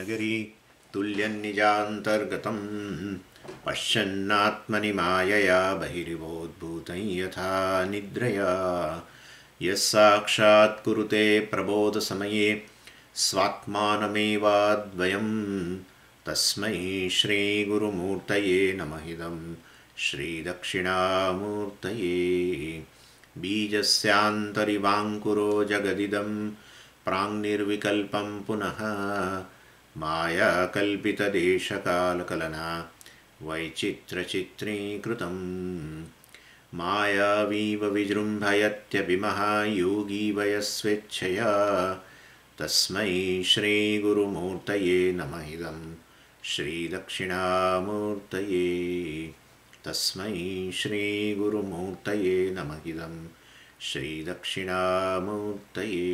नगरी तुल्यन्निजान्तर्गतं पश्यन्नात्मनि मायया बहिरिवोद्भूतं यथा निद्रया यस्साक्षात् कुरुते प्रबोधसमये स्वात्मानमेवाद्वयं तस्मै श्रीगुरुमूर्तये नमः इदं श्रीदक्षिणामूर्तये बीजस्यान्तरिवाङ्कुरो जगदिदं प्राङ्निर्विकल्पं पुनः मायाकल्पितदेशकालकलना वैचित्रचित्रीकृतं मायावीव विजृम्भयत्यभिमः योगी वयस्वेच्छया तस्मै श्रीगुरुमूर्तये नमः इदं श्रीदक्षिणामूर्तये तस्मै श्रीगुरुमूर्तये नमः इदं श्रीदक्षिणामूर्तये।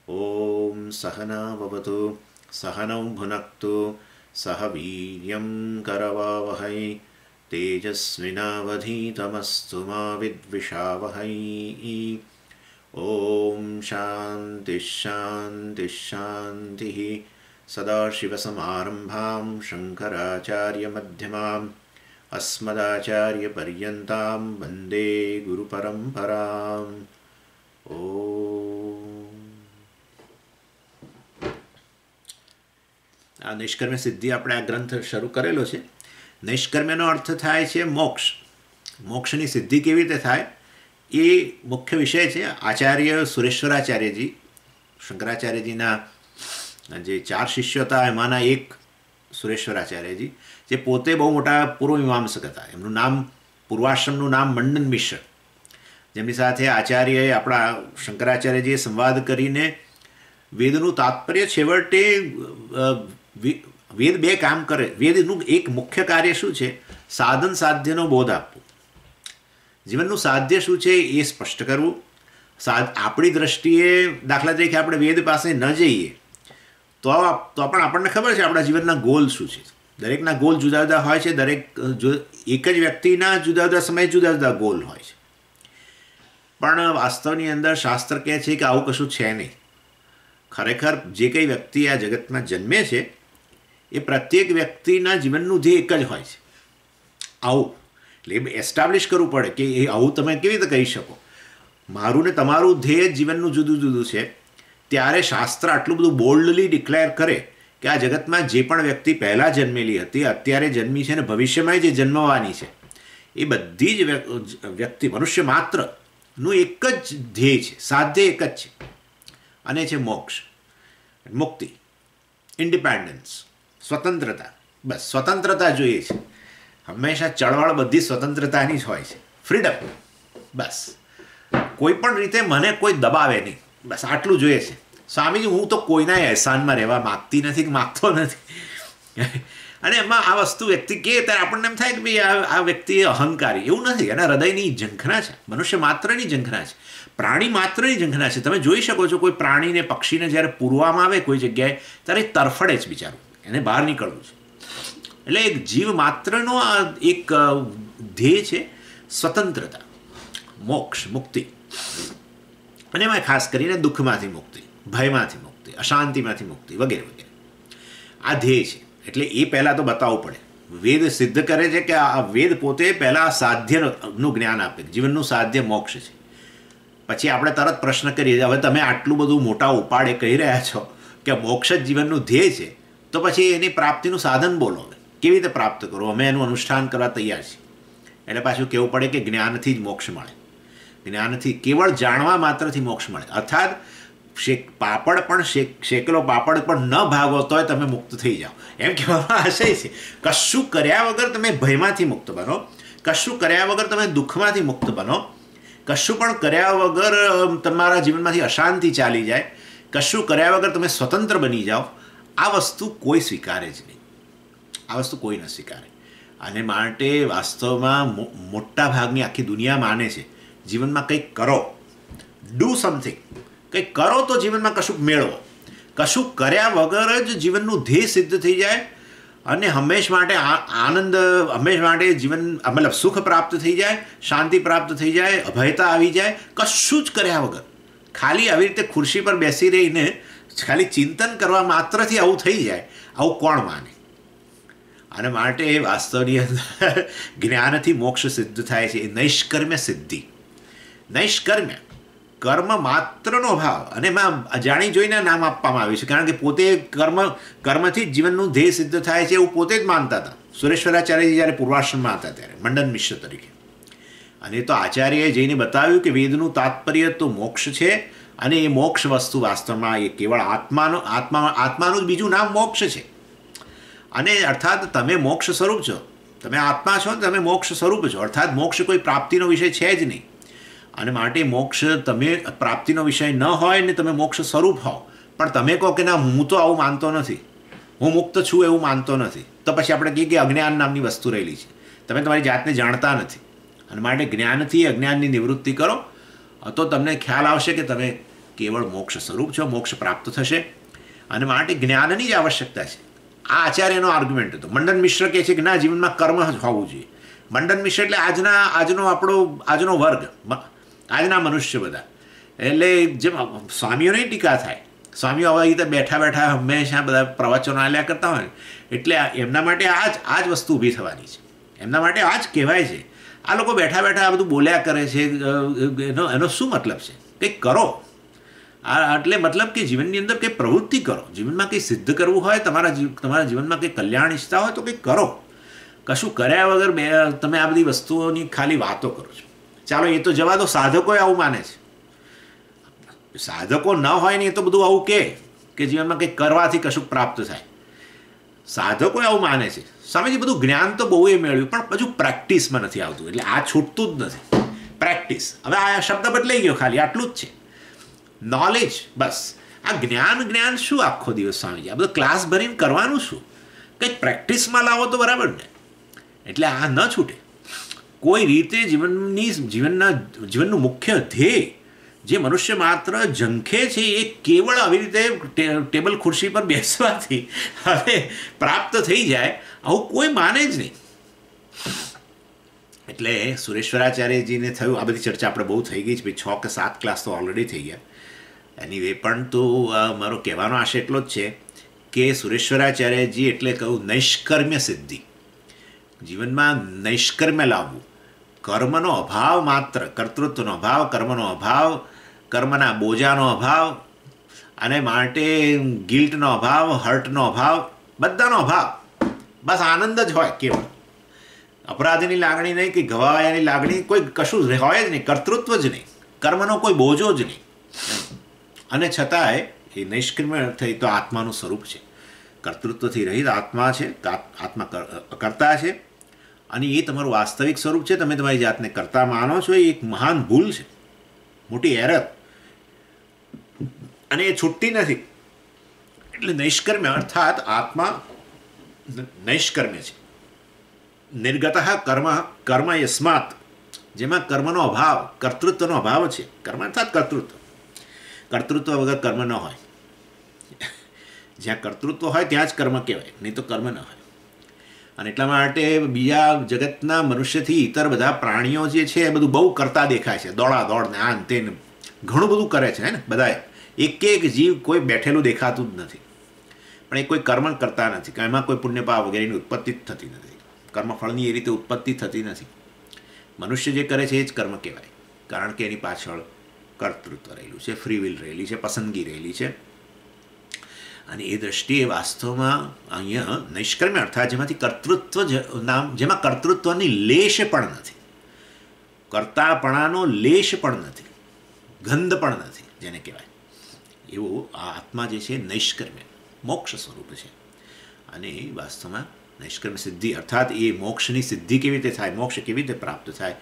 ॐ सहना भवतु सहनौ भुनक्तु सह वीर्यं करवावहै तेजस्विनावधीतमस्तु मा विद्विषावहै। ॐ शान्तिः शान्तिः शान्तिः। सदाशिवसमारम्भां शङ्कराचार्यमध्यमाम् अस्मदाचार्यपर्यन्तां वन्दे गुरुपरम्पराम्। આ નૈષ્કર્મ્ય સિદ્ધિ આપણે આ ગ્રંથ શરૂ કરેલો છે. નૈષ્કર્મ્યનો અર્થ થાય છે મોક્ષ. મોક્ષની સિદ્ધિ કેવી રીતે થાય એ મુખ્ય વિષય છે. આચાર્ય સુરેશ્વરાચાર્યજી, શંકરાચાર્યજીના જે 4 શિષ્યો હતા એમાંના એક સુરેશ્વરાચાર્યજી, જે પોતે બહુ મોટા પૂર્વમીમાંસક હતા. એમનું નામ, પૂર્વાશ્રમનું નામ મંડન મિશ્ર, જેમની સાથે આચાર્યએ, આપણા શંકરાચાર્યજીએ સંવાદ કરીને વેદનું તાત્પર્ય, છેવટે વેદ 2 કામ કરે. વેદનું એક મુખ્ય કાર્ય શું છે? સાધન સાધ્યનો બોધ આપવો. જીવનનું સાધ્ય શું છે એ સ્પષ્ટ કરવું. આપણી દ્રષ્ટિએ, દાખલા તરીકે આપણે વેદ પાસે ન જઈએ તો પણ આપણને ખબર છે આપણા જીવનના ગોલ શું છે. દરેકના ગોલ જુદા જુદા હોય છે. એક જ વ્યક્તિના જુદા જુદા સમયે જુદા જુદા ગોલ હોય છે. પણ વાસ્તવની અંદર શાસ્ત્ર કહે છે કે આવું કશું છે નહીં. ખરેખર જે કંઈ વ્યક્તિ આ જગતમાં જન્મે છે એ પ્રત્યેક વ્યક્તિના જીવનનું ધ્યેય એક જ હોય છે. આવું એટલે એસ્ટાબ્લિશ કરવું પડે કે એ આવું તમે કેવી રીતે કહી શકો. મારું ને તમારું ધ્યેય જીવનનું જુદું જુદું છે. ત્યારે શાસ્ત્ર આટલું બધું બોલ્ડલી ડિક્લેર કરે કે આ જગતમાં જે પણ વ્યક્તિ પહેલાં જન્મેલી હતી, અત્યારે જન્મી છે અને ભવિષ્યમાં જે જન્મવાની છે, એ બધી જ વ્યક્તિ, મનુષ્ય માત્રનું એક જ ધ્યેય છે, સાધ્ય એક જ છે, અને છે મોક્ષ, મુક્તિ, ઇન્ડિપેન્ડન્સ, સ્વતંત્રતા. બસ સ્વતંત્રતા જોઈએ છે. હંમેશા ચળવળ બધી સ્વતંત્રતાની જ હોય છે. ફ્રીડમ. બસ કોઈ પણ રીતે મને કોઈ દબાવે નહીં, બસ આટલું જોઈએ છે. સ્વામીજી, હું તો કોઈના અહેસાનમાં રહેવા માગતી નથી કે માગતો નથી. અને એમાં આ વસ્તુ વ્યક્તિ કહે ત્યારે આપણને એમ થાય કે ભાઈ આ વ્યક્તિ અહંકારી. એવું નથી. એના હૃદયની ઝંખના છે. મનુષ્ય માત્રની ઝંખના છે. પ્રાણી માત્રની ઝંખના છે. તમે જોઈ શકો છો કોઈ પ્રાણીને, પક્ષીને જ્યારે પૂરવામાં આવે કોઈ જગ્યાએ ત્યારે તરફડે જ બિચારું, એને બહાર નીકળવું છે. એટલે એક જીવ માત્રનો આ એક ધ્યેય છે સ્વતંત્રતા, મોક્ષ, મુક્તિ. અને એમાં ખાસ કરીને દુઃખમાંથી મુક્તિ, ભયમાંથી મુક્તિ, અશાંતિમાંથી મુક્તિ વગેરે વગેરે આ ધ્યેય છે. એટલે એ પહેલાં તો બતાવવું પડે. વેદ સિદ્ધ કરે છે કે આ વેદ પોતે પહેલાં સાધ્યનું જ્ઞાન આપે, જીવનનું સાધ્ય મોક્ષ છે. પછી આપણે તરત પ્રશ્ન કરીએ, હવે તમે આટલું બધું મોટા ઉપાડે કહી રહ્યા છો કે મોક્ષ જ જીવનનું ધ્યેય છે, તો પછી એની પ્રાપ્તિનું સાધન બોલો. કેવી રીતે પ્રાપ્ત કરો? અમે એનું અનુષ્ઠાન કરવા તૈયાર છીએ. એટલે પાછું કહેવું પડે કે જ્ઞાનથી જ મોક્ષ મળે. જ્ઞાનથી, કેવળ જાણવા માત્રથી મોક્ષ મળે. અર્થાત પાપડ પણ શેકેલો પાપડ પણ ન ભાગો તોય તમે મુક્ત થઈ જાઓ, એમ કહેવાનો આશય છે. કશું કર્યા વગર તમે ભયમાંથી મુક્ત બનો, કશું કર્યા વગર તમે દુઃખમાંથી મુક્ત બનો, કશું પણ કર્યા વગર તમારા જીવનમાંથી અશાંતિ ચાલી જાય, કશું કર્યા વગર તમે સ્વતંત્ર બની જાઓ. આ વસ્તુ કોઈ સ્વીકારે જ નહીં. આ વસ્તુ કોઈ ન સ્વીકારે. અને માટે વાસ્તવમાં મોટા ભાગની આખી દુનિયા માને છે જીવનમાં કંઈક કરો, ડૂ સમથિંગ, કંઈક કરો તો જીવનમાં કશુંક મેળવો. કશું કર્યા વગર જ જીવનનું ધ્યેય સિદ્ધ થઈ જાય અને હંમેશ માટે આનંદ, હંમેશ માટે જીવન, મતલબ સુખ પ્રાપ્ત થઈ જાય, શાંતિ પ્રાપ્ત થઈ જાય, અભયતા આવી જાય. કશું જ કર્યા વગર ખાલી આવી રીતે ખુરશી પર બેસી રહીને ખાલી ચિંતન કરવા માત્રથી આવું થઈ જાય, આવું કોણ માને? અને માટે વાસ્તવની અંદર જ્ઞાનથી મોક્ષ સિદ્ધ થાય છે. એ નૈષ્કર્મ્ય સિદ્ધિ. નૈષ્કર્મ્ય કર્મ માત્રનો ભાવ, અને એમાં જાણી જોઈને નામ આપવામાં આવ્યું છે, કારણ કે પોતે કર્મથી જ જીવનનું ધ્યેય સિદ્ધ થાય છે એવું પોતે જ માનતા હતા સુરેશ્વરાચાર્યજી જ્યારે પૂર્વાશ્રમમાં હતા ત્યારે, મંડન મિશ્ર તરીકે. અને તો આચાર્યએ જઈને બતાવ્યું કે વેદનું તાત્પર્ય તો મોક્ષ છે, અને એ મોક્ષ વસ્તુ વાસ્તવમાં એ કેવળ આત્માનું જ બીજું નામ મોક્ષ છે. અને અર્થાત તમે મોક્ષ સ્વરૂપ છો, તમે આત્મા છો, તમે મોક્ષ સ્વરૂપ છો. અર્થાત મોક્ષ કોઈ પ્રાપ્તિનો વિષય છે જ નહીં. અને માટે મોક્ષ તમે પ્રાપ્તિનો વિષય ન હોય ને તમે મોક્ષ સ્વરૂપ હોવ, પણ તમે કહો કે ના હું તો આવું માનતો નથી, હું મુક્ત છું એવું માનતો નથી, તો પછી આપણે કહીએ કે અજ્ઞાન નામની વસ્તુ રહેલી છે, તમે તમારી જાતને જાણતા નથી. અને માટે જ્ઞાનથી અજ્ઞાનની નિવૃત્તિ કરો તો તમને ખ્યાલ આવશે કે તમે કેવળ મોક્ષ સ્વરૂપ છો, મોક્ષ પ્રાપ્ત થશે. અને માટે જ્ઞાનની જ આવશ્યકતા છે. આ આચાર્યનો આર્ગ્યુમેન્ટ હતો. મંડન મિશ્ર કહે છે કે ના, જીવનમાં કર્મ જ હોવું જોઈએ. મંડન મિશ્ર એટલે આજનો વર્ગ, આજના મનુષ્ય બધા. એટલે જેમ સ્વામીઓની ટીકા થાય, સ્વામીઓ આવી રીતે બેઠા બેઠા હંમેશા બધા પ્રવચનો આલ્યા કરતા હોય, એટલે એમના માટે આ જ વસ્તુ ઊભી થવાની છે. એમના માટે આ જ કહેવાય છે. આ લોકો બેઠા બેઠા આ બધું બોલ્યા કરે છે, એનો શું મતલબ છે? કંઈક કરો. એટલે મતલબ કે જીવનની અંદર કંઈ પ્રવૃત્તિ કરો. જીવનમાં કંઈ સિદ્ધ કરવું હોય, તમારા જીવનમાં કંઈ કલ્યાણ ઈચ્છતા હોય તો કંઈક કરો. કશું કર્યા વગર તમે આ બધી વસ્તુઓની ખાલી વાતો કરો છો. ચાલો એ તો જવા દો, સાધકો આવું માને છે. સાધકો ન હોય ને એ તો બધું આવું કે જીવનમાં કંઈક કરવાથી કશું પ્રાપ્ત થાય. સાધકો આવું માને છે. સ્વામીજી બધું જ્ઞાન તો બહુ એ મેળવ્યું, પણ હજુ પ્રેક્ટિસમાં નથી આવતું. એટલે આ છૂટતું જ નથી. પ્રેક્ટિસ, હવે આ શબ્દ બદલાઈ ગયો, ખાલી આટલું જ છે. નોલેજ, બસ. આ જ્ઞાન શું આખો દિવસ સ્વામીજી? આ બધું ક્લાસ ભરીને કરવાનું શું? કંઈક પ્રેક્ટિસમાં લાવો તો બરાબર ને. એટલે આ ન છૂટે કોઈ રીતે. જીવનનું મુખ્ય ધ્યેય જે મનુષ્ય માત્ર ઝંખે છે એ કેવળ આવી રીતે ટેબલ ખુરશી પર બેસવાથી હવે પ્રાપ્ત થઈ જાય, આવું કોઈ માને જ નહીં. એટલે સુરેશ્વરાચાર્યજીને થયું. આ બધી ચર્ચા આપણે બહુ થઈ ગઈ છે ભાઈ, 6 કે 7 ક્લાસ તો ઓલરેડી થઈ ગયા. એનીવે, પણ તો મારો કહેવાનો આશય એટલો જ છે કે સુરેશ્વરાચાર્યજી એટલે કહું નૈષ્કર્મ્ય સિદ્ધિ. જીવનમાં નૈષ્કર્મ્ય લાવવું, કર્મનો અભાવ માત્ર, કર્તૃત્વનો અભાવ, કર્મનો અભાવ, કર્મના બોજાનો અભાવ, અને માટે ગિલ્ટનો અભાવ, હર્ટનો અભાવ, બધાનો અભાવ. બસ આનંદ જ હોય કેવળ. અપરાધની લાગણી નહીં, કે ગવાયાની લાગણી, કોઈ કશું હોય જ નહીં, કર્તૃત્વ જ નહીં, કર્મનો કોઈ બોજો જ નહીં. અને છતાંય એ નૈષ્કર્મ્ય થઈ તો આત્માનું સ્વરૂપ છે. કર્તૃત્વથી રહિત આત્મા છે, આત્મા કરતા છે, અને એ તમારું વાસ્તવિક સ્વરૂપ છે. તમે તમારી જાતને કરતા માનો છો, એ એક મહાન ભૂલ છે, મોટી એરર, અને એ છૂટતી નથી. એટલે નૈષ્કર્મ્ય અર્થાત આત્મા નૈષ્કર્મ્ય છે. નિર્ગત કર્મ યસ્માત, જેમાં કર્મનો અભાવ, કર્તૃત્વનો અભાવ છે. કર્મ અર્થાત કર્તૃત્વ વગર કર્મ ન હોય. જ્યાં કર્તૃત્વ હોય ત્યાં જ કર્મ કહેવાય, નહીં તો કર્મ ન હોય. અને એટલા માટે બીજા જગતના મનુષ્યથી ઇતર બધા પ્રાણીઓ જે છે એ બધું બહુ કરતા દેખાય છે. દોડ ને આન તે ઘણું બધું કરે છે ને બધાએ. એક જીવ કોઈ બેઠેલું દેખાતું જ નથી, પણ એ કોઈ કર્મ કરતા નથી. એમાં કોઈ પુણ્યપાપ વગેરેની ઉત્પત્તિ જ થતી નથી. કર્મફળની એ રીતે ઉત્પત્તિ થતી નથી. મનુષ્ય જે કરે છે એ જ કર્મ કહેવાય, કારણ કે એની પાછળ કર્તૃત્વ રહેલું છે, ફ્રી વિલ રહેલી છે, પસંદગી રહેલી છે. અને એ દ્રષ્ટિએ વાસ્તવમાં અહીંયા નૈષ્કર્મ્ય અર્થાત જેમાં કર્તૃત્વની લેશ પણ નથી, કર્તાપણાનો લેશ પણ નથી, ગંધ પણ નથી, જેને કહેવાય એવું આ આત્મા જે છે નૈષ્કર્મ્ય મોક્ષ સ્વરૂપ છે. અને વાસ્તવમાં નૈષ્કર્મ્ય સિદ્ધિ અર્થાત એ મોક્ષની સિદ્ધિ કેવી રીતે થાય, મોક્ષ કેવી રીતે પ્રાપ્ત થાય,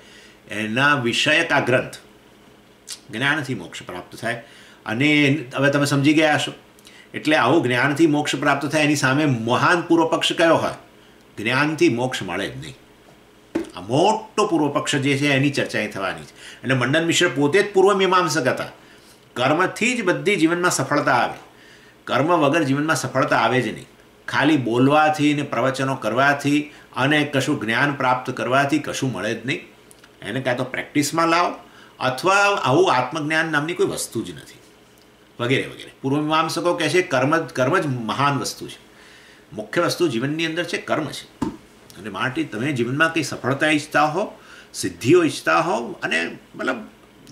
એના વિષયક આ ગ્રંથ જ્ઞાનથી મોક્ષ પ્રાપ્ત થાય. અને હવે તમે સમજી ગયા હશો. એટલે આવું જ્ઞાનથી મોક્ષ પ્રાપ્ત થાય, એની સામે મહાન પૂર્વ પક્ષ કયો હોય? જ્ઞાનથી મોક્ષ મળે જ નહીં. આ મોટો પૂર્વ પક્ષ જે છે એની ચર્ચા થવાની છે. એટલે મંડન મિશ્ર પોતે જ પૂર્વ મીમાંસક હતા. કર્મથી જ બધી જીવનમાં સફળતા આવે, કર્મ વગર જીવનમાં સફળતા આવે જ નહીં. ખાલી બોલવાથી ને પ્રવચનો કરવાથી અને કશું જ્ઞાન પ્રાપ્ત કરવાથી કશું મળે જ નહીં. એને કાં તો પ્રેક્ટિસમાં લાવો, અથવા આવું આત્મજ્ઞાન નામની કોઈ વસ્તુ જ નથી. વગેરે વગેરે. પૂર્વમીમાંસકો કહે છે કર્મ જ મહાન વસ્તુ છે. મુખ્ય વસ્તુ જીવનની અંદર છે કર્મ છે. અને માટે તમે જીવનમાં કંઈ સફળતા ઈચ્છતા હો, સિદ્ધિઓ ઈચ્છતા હો, અને મતલબ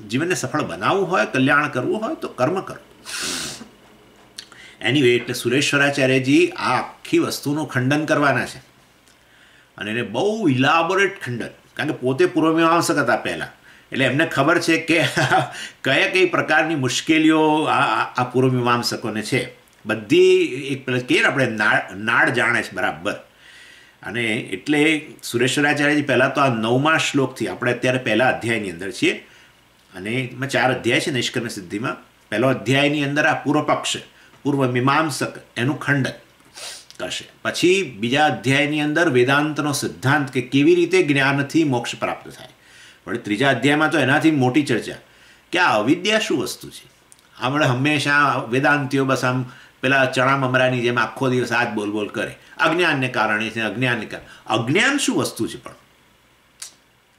જીવનને સફળ બનાવવું હોય, કલ્યાણ કરવું હોય તો કર્મ કરો. એનીવે, એટલે સુરેશ્વરાચાર્યજી આ આખી વસ્તુનું ખંડન કરવાના છે. અને એને બહુ ઇલાબોરેટ ખંડન, કારણ કે પોતે પૂર્વમીમાંસક હતા પહેલાં, એટલે એમને ખબર છે કે કઈ પ્રકારની મુશ્કેલીઓ આ પૂર્વમીમાંસકોને છે. બધી એક પેલા કહીએ ને આપણે નાળ જાણે છે બરાબર. અને એટલે સુરેશ્વરાચાર્યજી પહેલાં તો આ 9મા શ્લોકથી, આપણે અત્યારે પહેલા અધ્યાયની અંદર છીએ, અને એમાં 4 અધ્યાય છે નિષ્કર્મ સિદ્ધિમાં. પહેલો અધ્યાયની અંદર આ પૂર્વપક્ષ, પૂર્વમીમાંસક, એનું ખંડન કરશે. પછી બીજા અધ્યાયની અંદર વેદાંતનો સિદ્ધાંત, કે કેવી રીતે જ્ઞાનથી મોક્ષ પ્રાપ્ત થાય. પણ ત્રીજા અધ્યાયમાં તો એનાથી મોટી ચર્ચા કે આ અવિદ્યા શું વસ્તુ છે. આપણે હંમેશા વેદાંતિઓ બસ આમ પેલા ચણા મમરાની જેમ આખો દિવસ આ જ બોલ કરે, અજ્ઞાનને કારણે છે, અજ્ઞાનને કારણે. અજ્ઞાન શું વસ્તુ છે? પણ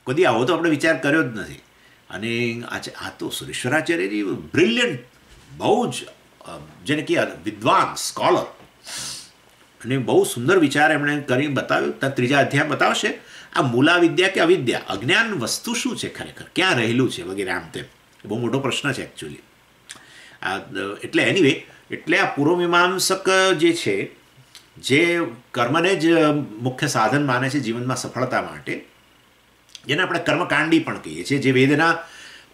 કદી આવો તો આપણે વિચાર કર્યો જ નથી. અને આ તો સુરેશ્વરાચાર્યજી બ્રિલિયન્ટ, બહુ જ જેને કે વિદ્વાન સ્કોલર, અને બહુ સુંદર વિચાર એમણે કરી બતાવ્યો. ત્રીજા અધ્યાય બતાવશે આ મૂલા વિદ્યા કે અવિદ્યા, અજ્ઞાન વસ્તુ શું છે ખરેખર, ક્યાં રહેલું છે વગેરે. આમ તેમ બહુ મોટો પ્રશ્ન છે એકચ્યુઅલી. એટલે એનીવે, એટલે આ પૂર્વમીમાંસક જે છે, જે કર્મને જ મુખ્ય સાધન માને છે જીવનમાં સફળતા માટે, જેને આપણે કર્મકાંડી પણ કહીએ છીએ, જે વેદના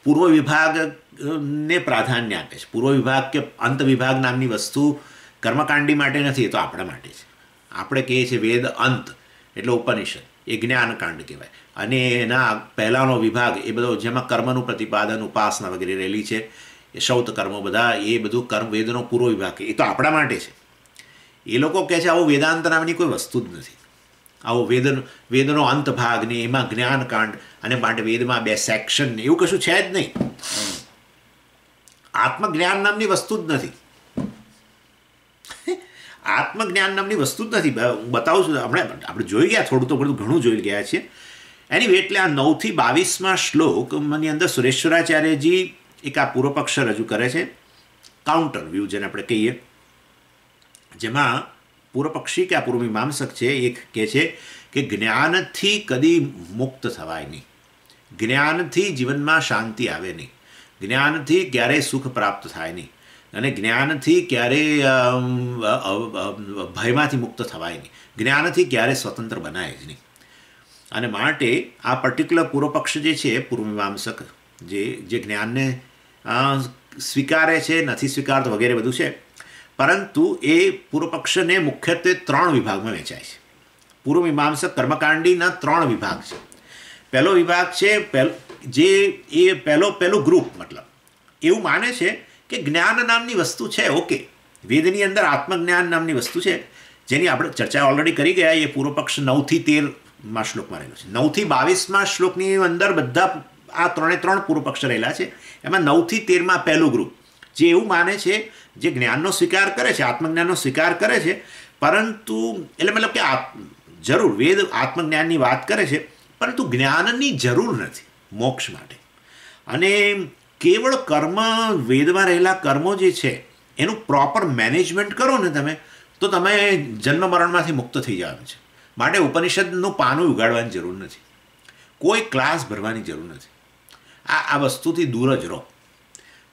પૂર્વ વિભાગને પ્રાધાન્ય આપે છે. પૂર્વ વિભાગ કે અંત વિભાગ નામની વસ્તુ કર્મકાંડી માટે નથી, એ તો આપણા માટે છે. આપણે કહીએ છીએ વેદ અંત એટલે ઉપનિષદ, એ જ્ઞાનકાંડ કહેવાય. અને એના પહેલાંનો વિભાગ એ બધો જેમાં કર્મનું પ્રતિપાદન, ઉપાસના વગેરે રહેલી છે, એ શૌત કર્મો બધા, એ બધું કર્મ વેદનો પૂર્વ વિભાગ, એ તો આપણા માટે છે. એ લોકો કહે છે આવું વેદાંત નામની કોઈ વસ્તુ જ નથી. આવો વેદનો અંત ભાગ ને એમાં જ્ઞાનકાંડ, અને માટે વેદમાં 2 સેક્શન ને એવું કશું છે જ નહીં. આત્મજ્ઞાન નામની વસ્તુ જ નથી. આત્મજ્ઞાન નામની વસ્તુ જ નથી. હું બતાવું છું. આપણે જોઈ ગયા, થોડું તો ઘણું જોઈ ગયા છીએ. એની એટલે આ 9 થી 22મા શ્લોકની અંદર સુરેશ્વરાચાર્યજી એક આ પૂર્વપક્ષ રજૂ કરે છે, કાઉન્ટર વ્યૂ જેને આપણે કહીએ, જેમાં પૂર્વપક્ષી કે આ પૂર્વમીમાંસક છે એ કહે છે કે જ્ઞાનથી કદી મુક્ત થવાય નહીં, જ્ઞાનથી જીવનમાં શાંતિ આવે નહીં, જ્ઞાનથી ક્યારેય સુખ પ્રાપ્ત થાય નહીં, અને જ્ઞાનથી ક્યારેય ભયમાંથી મુક્ત થવાય નહીં, જ્ઞાનથી ક્યારેય સ્વતંત્ર બનાય જ નહીં. અને માટે આ પર્ટિક્યુલર પૂર્વપક્ષ જે છે પૂર્વમીમાંસક, જે જ્ઞાનને સ્વીકારે છે, નથી સ્વીકારતો વગેરે બધું છે, પરંતુ એ પૂર્વપક્ષને મુખ્યત્વે 3 વિભાગમાં વહેંચાય છે. પૂર્વમીમાંસક કર્મકાંડીના 3 વિભાગ છે. પહેલો વિભાગ છે જે એ પહેલું ગ્રુપ, મતલબ એવું માને છે કે જ્ઞાન નામની વસ્તુ છે. ઓકે, વેદની અંદર આત્મજ્ઞાન નામની વસ્તુ છે, જેની આપણે ચર્ચા ઓલરેડી કરી ગયા. એ પૂર્વપક્ષ 9 થી 13મા શ્લોકમાં રહેલો છે. 9 થી 22મા શ્લોકની અંદર બધા આ 3 પૂર્વપક્ષ રહેલા છે. એમાં 9 થી 13માં પહેલું ગ્રુપ, જે એવું માને છે, જે જ્ઞાનનો સ્વીકાર કરે છે, આત્મજ્ઞાનનો સ્વીકાર કરે છે, પરંતુ એટલે મતલબ કે જરૂર વેદ આત્મજ્ઞાનની વાત કરે છે, પરંતુ જ્ઞાનની જરૂર નથી મોક્ષ માટે. અને કેવળ કર્મ, વેદમાં રહેલા કર્મો જે છે એનું પ્રોપર મેનેજમેન્ટ કરો ને તમે, તો તમે જન્મ મરણમાંથી મુક્ત થઈ જવાનું છે. માટે ઉપનિષદનું પાનું ઉગાડવાની જરૂર નથી, કોઈ ક્લાસ ભરવાની જરૂર નથી. આ વસ્તુથી દૂર જ રહો.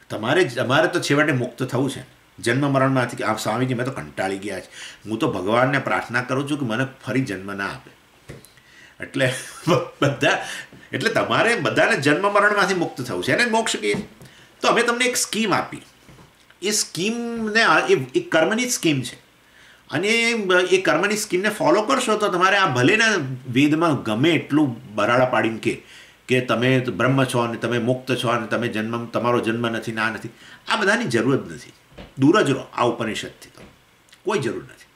તમારે તો છેવટે મુક્ત થવું છે જન્મ મરણમાંથી. આ સ્વામીજી, મેં તો કંટાળી ગયા છે. હું તો ભગવાનને પ્રાર્થના કરું છું કે મને ફરી જન્મ ના આપે. એટલે તમારે બધાને જન્મ મરણમાંથી મુક્ત થવું છે, એને મોક્ષ કહીએ. તો અમે તમને એક સ્કીમ આપી. એ સ્કીમને એ કર્મની જ સ્કીમ છે, અને એ કર્મની સ્કીમને ફોલો કરશો તો તમારે આ ભલે ને વેદમાં ગમે એટલું બરાડા પાડીને કે તમે બ્રહ્મ છો અને તમે મુક્ત છો અને તમે તમારો જન્મ નથી, ના નથી, આ બધાની જરૂર જ નથી. દૂર જ રહો આ ઉપનિષદથી, તો કોઈ જરૂર નથી.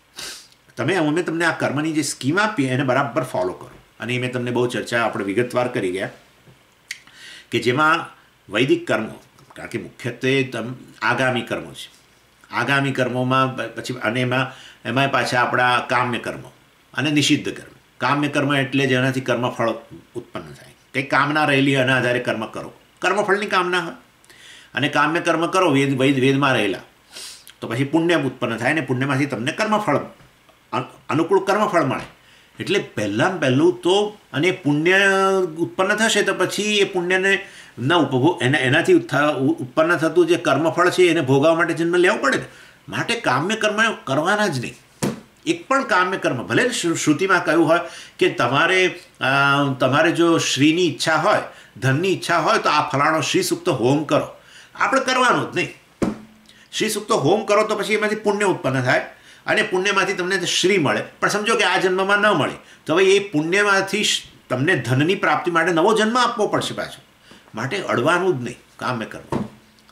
અમે તમને આ કર્મની જે સ્કીમ આપી એને બરાબર ફોલો કરો. અને એ મેં તમને બહુ ચર્ચા આપણે વિગતવાર કરી ગયા, કે જેમાં વૈદિક કર્મો, કારણ કે મુખ્યત્વે આગામી કર્મો છે. આગામી કર્મોમાં પછી અને એમાં પાછા આપણા કામ્ય કર્મો અને નિષિદ્ધ કર્મ. કામ્ય કર્મ એટલે જેનાથી કર્મફળ ઉત્પન્ન થાય, કંઈક કામના રહેલી, એના આધારે કર્મ કરો, કર્મફળની કામના હોય. અને કામ્ય કર્મ કરો વેદમાં રહેલા, તો પછી પુણ્ય ઉત્પન્ન થાય અને પુણ્યમાંથી તમને કર્મફળ અનુકૂળ કર્મફળ મળે. એટલે પહેલું તો અને પુણ્ય ઉત્પન્ન થશે તો પછી એ પુણ્યને ન ઉપભોગ એનાથી ઉત્પન્ન થતું જે કર્મફળ છે એને ભોગવવા માટે જન્મ લેવો પડે ને. માટે કામ્ય કર્મ કરવાના જ નહીં. એક પણ કામ્ય કર્મ, ભલે શ્રુતિમાં કહ્યું હોય કે તમારે જો શ્રીની ઈચ્છા હોય, ધનની ઈચ્છા હોય તો આ ફલાણો શ્રી સૂક્ત હોમ કરો, આપણે કરવાનું જ નહીં. શ્રી સૂક્ત હોમ કરો તો પછી એમાંથી પુણ્ય ઉત્પન્ન થાય અને પુણ્યમાંથી તમને શ્રી મળે. પણ સમજો કે આ જન્મમાં ન મળે તો હવે એ પુણ્યમાંથી તમને ધનની પ્રાપ્તિ માટે નવો જન્મ આપવો પડશે પાછો. માટે અડવાનું જ નહીં કામ્ય કર્મ.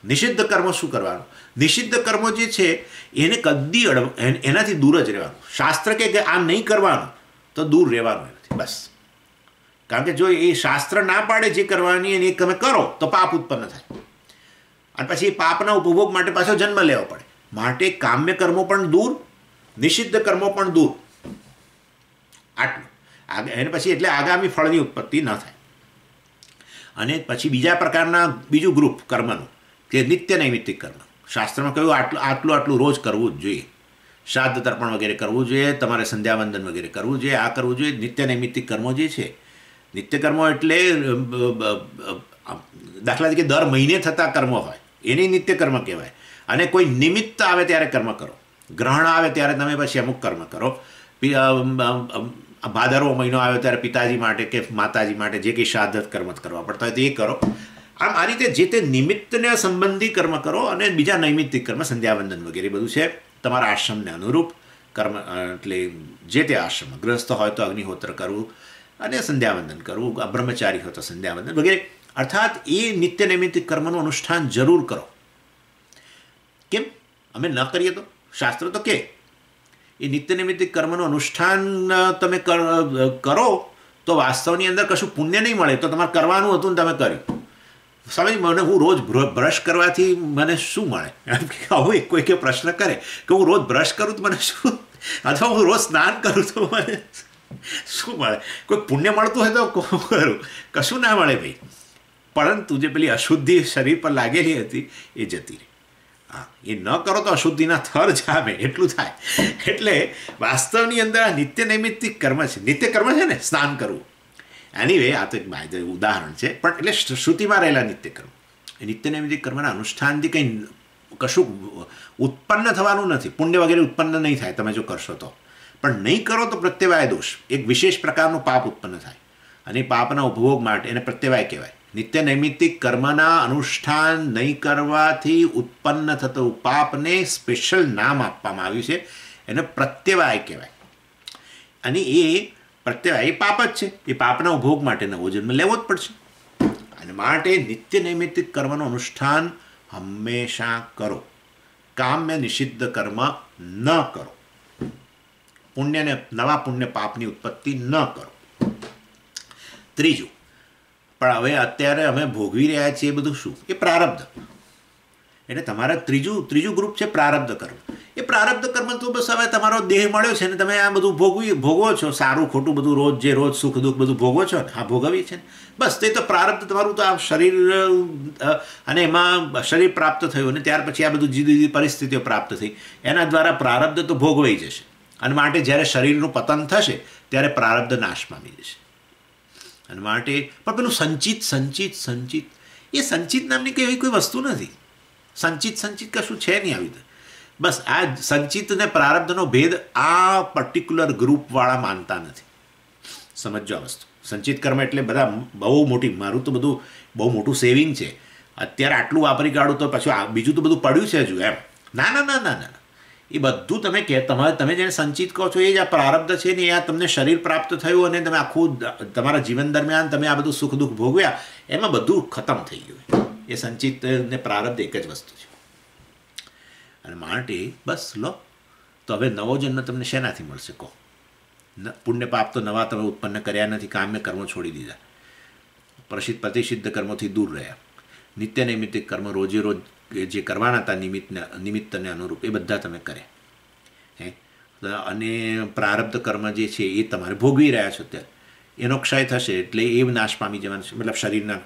નિષિદ્ધ કર્મ શું કરવાનું? નિષિદ્ધ કર્મો જે છે એને કદી એનાથી દૂર જ રહેવાનું. શાસ્ત્ર કે આ નહીં કરવાનું તો દૂર રહેવાનું એનાથી બસ. કારણ કે જો એ શાસ્ત્ર ના પાડે જે કરવાની અને એ તમે કરો તો પાપ ઉત્પન્ન થાય અને પછી એ પાપના ઉપભોગ માટે પાછો જન્મ લેવો પડે. માટે કામ્ય કર્મો પણ દૂર, નિષિદ્ધ કર્મો પણ દૂર. આટલું એને પછી એટલે આગામી ફળની ઉત્પત્તિ ન થાય. અને પછી બીજા પ્રકારના બીજું ગ્રુપ કર્મનું કે નિત્ય નૈમિત્તિક કર્મ. શાસ્ત્રમાં કહ્યું આટલું રોજ કરવું જ જોઈએ. શ્રાદ્ધ તર્પણ વગેરે કરવું જોઈએ, તમારે સંધ્યાવંદન વગેરે કરવું જોઈએ, આ કરવું જોઈએ. નિત્ય નૈમિત્તિક કર્મો જે છે, નિત્ય કર્મો એટલે દાખલા તરીકે દર મહિને થતા કર્મો હોય એને નિત્ય કર્મ કહેવાય. અને કોઈ નિમિત્ત આવે ત્યારે કર્મ કરો, ગ્રહણ આવે ત્યારે તમે પછી અમુક કર્મ કરો, ભાદરવો મહિનો આવ્યો ત્યારે પિતાજી માટે કે માતાજી માટે જે કંઈ શ્રાદ્ધ કર્મ કરવા પડતા હોય તો એ કરો. આમ આ રીતે જે તે નિમિત્તને સંબંધી કર્મ કરો. અને બીજા નૈમિત્તિક કર્મ સંધ્યાવંદન વગેરે બધું છે તમારા આશ્રમને અનુરૂપ કર્મ. એટલે જે તે આશ્રમ, ગ્રસ્થ હોય તો અગ્નિહોત્ર કરવું અને સંધ્યાવંદન કરવું, બ્રહ્મચારી હોય તો સંધ્યાવંદન વગેરે. અર્થાત એ નિત્ય નૈમિત્તિક કર્મનું અનુષ્ઠાન જરૂર કરો. કેમ? અમે ન કરીએ તો શાસ્ત્ર તો કે એ નિત્ય નૈમિત્તિક કર્મનું અનુષ્ઠાન તમે કરો તો વાસ્તવની અંદર કશું પુણ્ય નહીં મળે. તો તમારે કરવાનું હતું ને તમે કર્યું. સમજ, મને હું રોજ બ્રશ કરવાથી મને શું મળે? આવું કોઈકે પ્રશ્ન કરે કે હું રોજ બ્રશ કરું તો મને શું, અથવા હું રોજ સ્નાન કરું તો મને શું મળે? કોઈ પુણ્ય મળતું હોય તો કરું, કશું ના મળે ભાઈ. પરંતુ જે પેલી અશુદ્ધિ શરીર પર લાગેલી હતી એ જતી રહી. હા, એ ન કરો તો અશુદ્ધિના થર જામે એટલું થાય. એટલે વાસ્તવની અંદર આ નિત્ય નૈમિત્તિક કર્મ છે. નિત્ય કર્મ છે ને સ્નાન કરવું. એનીવે આ તો એક ઉદાહરણ છે, પણ એટલે શ્રુતિમાં રહેલા નિત્ય કર્મ. એ નિત્ય નૈમિત્તિક કર્મના અનુષ્ઠાનથી કંઈ કશું ઉત્પન્ન થવાનું નથી. પુણ્ય વગેરે ઉત્પન્ન નહીં થાય તમે જો કરશો તો. પણ નહીં કરો તો પ્રત્યવાય દોષ, એક વિશેષ પ્રકારનું પાપ ઉત્પન્ન થાય. અને પાપના ઉપભોગ માટે એને પ્રત્યવાય કહેવાય. નિત્ય નૈમિત્તિક કર્મના અનુષ્ઠાન નહીં કરવાથી ઉત્પન્ન થતું પાપને સ્પેશિયલ નામ આપવામાં આવ્યું છે, એને પ્રત્યવાય કહેવાય. અને એ પ્રત્યવાય એ પાપ જ છે. એ પાપના ઉપભોગ માટે નવો જન્મ લેવો જ પડશે. અને માટે નિત્ય નૈમિત્તિક કર્મનું અનુષ્ઠાન હંમેશા કરો. કામ્ય નિષિદ્ધ કર્મ ન કરો. પુણ્યને નવા પુણ્ય પાપની ઉત્પત્તિ ન કરો. ત્રીજું, પણ હવે અત્યારે અમે ભોગવી રહ્યા છીએ બધું શું? એ પ્રારબ્ધ. એટલે તમારા ત્રીજું ગ્રુપ છે પ્રારબ્ધ કર્મ. એ પ્રારબ્ધ કર્મ તો બસ હવે તમારો દેહ મળ્યો છે ને તમે આ બધું ભોગવો છો, સારું ખોટું બધું રોજ સુખ દુઃખ બધું ભોગવો છો ને. હા, ભોગવીએ છે ને બસ. તે તો પ્રારબ્ધ તમારું તો આ શરીર, અને એમાં શરીર પ્રાપ્ત થયું અને ત્યાર પછી આ બધું જુદી જુદી પરિસ્થિતિઓ પ્રાપ્ત થઈ, એના દ્વારા પ્રારબ્ધ તો ભોગવાઈ જશે. અને માટે જ્યારે શરીરનું પતન થશે ત્યારે પ્રારબ્ધ નાશ પામી જશે. અને માટે પણ પેલું સંચિત એ સંચિત નામની કે એવી કોઈ વસ્તુ નથી. સંચિત કશું છે નહીં આવી. બસ આ સંચિત અને પ્રારબ્ધનો ભેદ આ પર્ટિક્યુલર ગ્રુપવાળા માનતા નથી. સમજો આ વસ્તુ. સંચિત કર્મ એટલે બધા બહુ મોટી, મારું તો બધું બહુ મોટું સેવિંગ છે, અત્યારે આટલું વાપરી કાઢું તો પછી બીજું તો બધું પડ્યું છે હજુ, એમ. ના. એ બધું તમે જેને સંચિત કહો છો એ જ આ પ્રારબ્ધ છે ને. આ તમને શરીર પ્રાપ્ત થયું અને તમે આખું તમારા જીવન દરમિયાન તમે આ બધું સુખ દુઃખ ભોગવ્યા, એમાં બધું ખતમ થઈ ગયું. એ સંચિત ને પ્રારબ્ધ એક જ વસ્તુ છે. અને માટે બસ લો. તો હવે નવો જન્મ તમને શેનાથી મળશે કહો? પુણ્ય પાપ તો નવા તમે ઉત્પન્ન કર્યા નથી. કામ્ય કર્મો છોડી દીધા, પ્રતિષિદ્ધ કર્મોથી દૂર રહ્યા. નિત્ય નૈમિત્તિક કર્મ રોજે રોજ જે કરવાના હતા નિમિત્તને અનુરૂપ એ બધા તમે કર્યા. અને પ્રારબ્ધ કર્મ જે છે એ તમારે ભોગવી રહ્યા છો ત્યારે એનો ક્ષય થશે એટલે એ નાશ પામી જવાનું છે. મતલબ શરીરના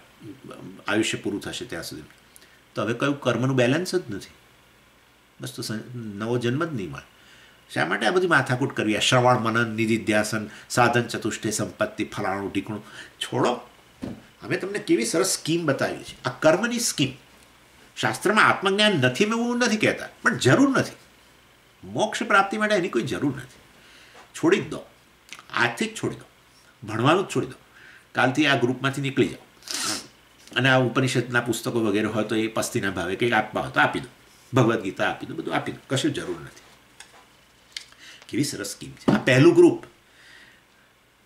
આયુષ્ય પૂરું થશે ત્યાં સુધી. તો હવે કયું કર્મનું બેલેન્સ જ નથી, બસ તો નવો જન્મ જ નહીં મળે. શા માટે આ બધી માથાકૂટ કરવી? આ શ્રવણ મનન નિધિધ્યાસન સાધન ચતુષ્ટય સંપત્તિ ફલાણું ઢીકણું છોડો. અમે તમને કેવી સરસ સ્કીમ બતાવી છે, આ કર્મની સ્કીમ. શાસ્ત્રમાં આત્મજ્ઞાન નથી મેં એવું નથી કહેતા, પણ જરૂર નથી. મોક્ષ પ્રાપ્તિ માટે એની કોઈ જરૂર નથી. છોડી જ દો, આજથી જ છોડી દો, ભણવાનું જ છોડી દો. કાલથી આ ગ્રુપમાંથી નીકળી જાઓ અને આ ઉપનિષદના પુસ્તકો વગેરે હોય તો એ પસ્તીના ભાવે કંઈક આપવા હોય તો આપી દો, ભગવદ્ ગીતા આપી દો, બધું આપી દો, કશું જરૂર નથી. કેવી સરસ સ્કીમ છે. આ પહેલું ગ્રુપ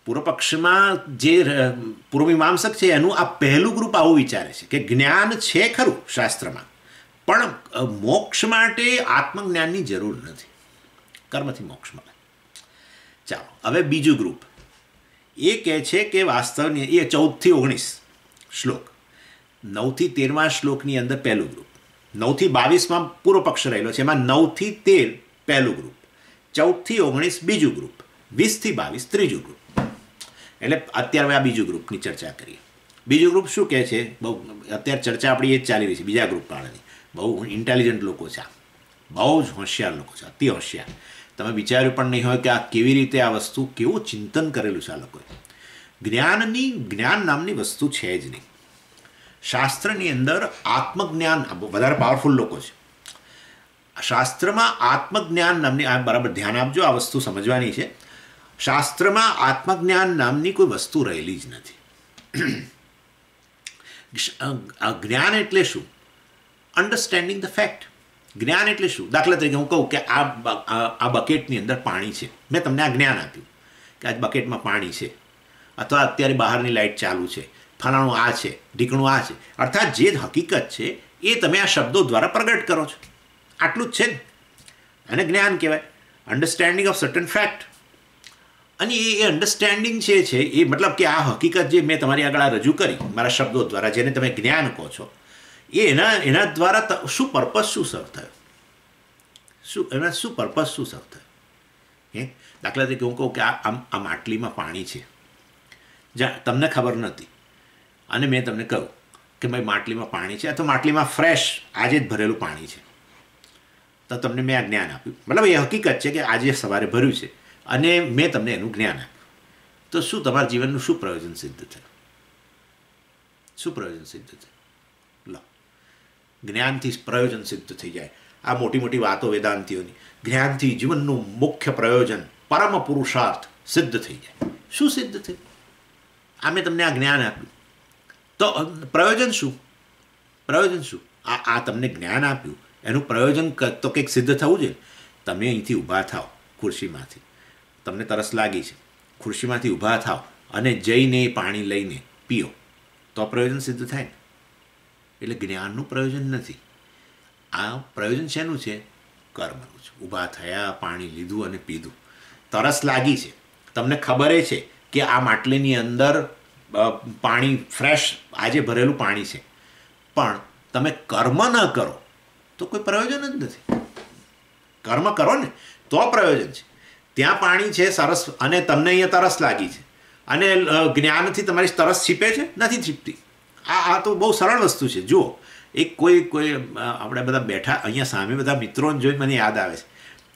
પૂર્વ પક્ષમાં જે પૂર્વમીમાંસક છે એનું આ પહેલું ગ્રુપ આવું વિચારે છે કે જ્ઞાન છે ખરું શાસ્ત્રમાં, પણ મોક્ષ માટે આત્મજ્ઞાનની જરૂર નથી, કર્મથી મોક્ષ મળે. ચાલો હવે બીજું ગ્રુપ એ કહે છે કે વાસ્તવની એ 14 થી 19 શ્લોક, 9 થી 13 શ્લોકની અંદર પહેલું ગ્રુપ, 9 થી 22 પૂર્વ પક્ષ રહેલો છે, એમાં 9 થી 13 પહેલું ગ્રુપ, 14 થી 19 બીજું ગ્રુપ, 20 થી 22 ત્રીજું ગ્રુપ. એટલે અત્યારે આ બીજું ગ્રુપની ચર્ચા કરીએ. બીજું ગ્રુપ શું કહે છે? બહુ અત્યારે ચર્ચા આપણી એ જ ચાલી રહી છે બીજા ગ્રુપ વાળાની. બહુ ઇન્ટેલિજન્ટ લોકો છે, બહુ જ હોશિયાર લોકો છે, અતિ હોશિયાર. તમે વિચાર્યું પણ નહીં હોય કે આ કેવી રીતે આ વસ્તુ કેવું ચિંતન કરેલું છે આ લોકોએ. જ્ઞાન નામની વસ્તુ છે જ નહીં. શાસ્ત્રની અંદર આત્મજ્ઞાન વધારે પાવરફુલ લોકો છે. શાસ્ત્રમાં આત્મજ્ઞાન નામની, આ બરાબર ધ્યાન આપજો, આ વસ્તુ સમજવાની છે. શાસ્ત્રમાં આત્મજ્ઞાન નામની કોઈ વસ્તુ રહેલી જ નથી. જ્ઞાન એટલે શું? Understanding the fact. જ્ઞાન એટલે શું? દાખલા તરીકે હું કહું કે આ બકેટની અંદર પાણી છે, મેં તમને આ જ્ઞાન આપ્યું કે આ બકેટમાં પાણી છે, અથવા અત્યારે બહારની લાઇટ ચાલુ છે, ફલાણું આ છે, ઢીકણું આ છે. અર્થાત જે હકીકત છે એ તમે આ શબ્દો દ્વારા પ્રગટ કરો છો, આટલું જ છે ને. અને જ્ઞાન કહેવાય, અન્ડરસ્ટેન્ડિંગ ઓફ સર્ટન ફેક્ટ. અને એ અન્ડરસ્ટેન્ડિંગ છે એ મતલબ કે આ હકીકત જે મેં તમારી આગળ રજૂ કરી મારા શબ્દો દ્વારા, જેને તમે જ્ઞાન કહો છો, એ એના દ્વારા શું પર્પઝ શું સર્વ થયો, એના શું પર્પઝ શું સર્વ થયો? દાખલા તરીકે હું કહું કે આ માટલીમાં પાણી છે, જ્યાં તમને ખબર નથી, અને મેં તમને કહ્યું કે ભાઈ માટલીમાં પાણી છે, અથવા માટલીમાં ફ્રેશ આજે જ ભરેલું પાણી છે, તો તમને મેં આ જ્ઞાન આપ્યું. મતલબ એ હકીકત છે કે આજે સવારે ભર્યું છે અને મેં તમને એનું જ્ઞાન આપ્યું. તો શું તમારા જીવનનું શું પ્રયોજન સિદ્ધ થયું? શું પ્રયોજન સિદ્ધ થયું? લો, જ્ઞાનથી પ્રયોજન સિદ્ધ થઈ જાય. આ મોટી મોટી વાતો વેદાંતિઓની, જ્ઞાનથી જીવનનું મુખ્ય પ્રયોજન પરમ પુરુષાર્થ સિદ્ધ થઈ જાય. શું સિદ્ધ થયું? આ મેં તમને આ જ્ઞાન આપ્યું, તો પ્રયોજન શું? પ્રયોજન શું? આ તમને જ્ઞાન આપ્યું એનું પ્રયોજન તો કંઈક સિદ્ધ થવું જોઈએ. તમે અહીંથી ઊભા થાઓ ખુરશીમાંથી, તમને તરસ લાગી છે, ખુરશીમાંથી ઊભા થાવ અને જઈને પાણી લઈને પીઓ, તો પ્રયોજન સિદ્ધ થાય ને. એટલે જ્ઞાનનું પ્રયોજન નથી. આ પ્રયોજન શેનું છે? કર્મનું છે. ઊભા થયા, પાણી લીધું અને પીધું. તરસ લાગી છે, તમને ખબર છે કે આ માટલીની અંદર પાણી ફ્રેશ આજે ભરેલું પાણી છે, પણ તમે કર્મ ન કરો તો કોઈ પ્રયોજન જ નથી. કર્મ કરો ને તો પ્રયોજન છે. ત્યાં પાણી છે સરસ, અને તમને અહીંયા તરસ લાગી છે, અને જ્ઞાનથી તમારી તરસ છીપે છે? નથી છીપતી. આ તો બહુ સરળ વસ્તુ છે. જુઓ, એક કોઈ આપણે બધા બેઠા અહીંયા સામે બધા મિત્રોને જોઈને મને યાદ આવે છે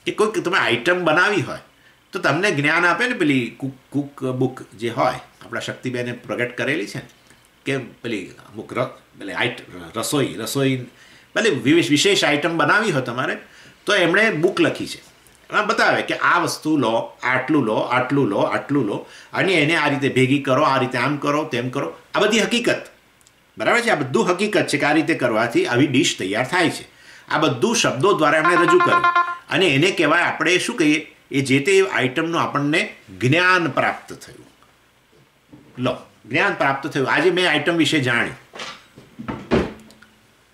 કે કોઈક તમે આઈટમ બનાવી હોય તો તમને જ્ઞાન આપે ને, પેલી કુક બુક જે હોય આપણા શક્તિબેને પ્રગટ કરેલી છે ને, કે પેલી અમુક રસોઈ પેલી વિશેષ આઈટમ બનાવી હોય તમારે, તો એમણે બુક લખી છે, એમાં બતાવે કે આ વસ્તુ લો, આટલું લો, આટલું લો, આટલું લો, અને એને આ રીતે ભેગી કરો, આ રીતે આમ કરો, તેમ કરો. આ બધી હકીકત, બરાબર છે? આ બધું હકીકત છે કે આ રીતે કરવાથી આવી ડીશ તૈયાર થાય છે. આ બધું શબ્દો દ્વારા એમણે રજૂ કર્યું, અને એને કહેવાય, આપણે શું કહીએ, એ જે તે આઈટમનું આપણને જ્ઞાન પ્રાપ્ત થયું. લો, જ્ઞાન પ્રાપ્ત થયું. આજે મેં આઈટમ વિશે જાણ્યું.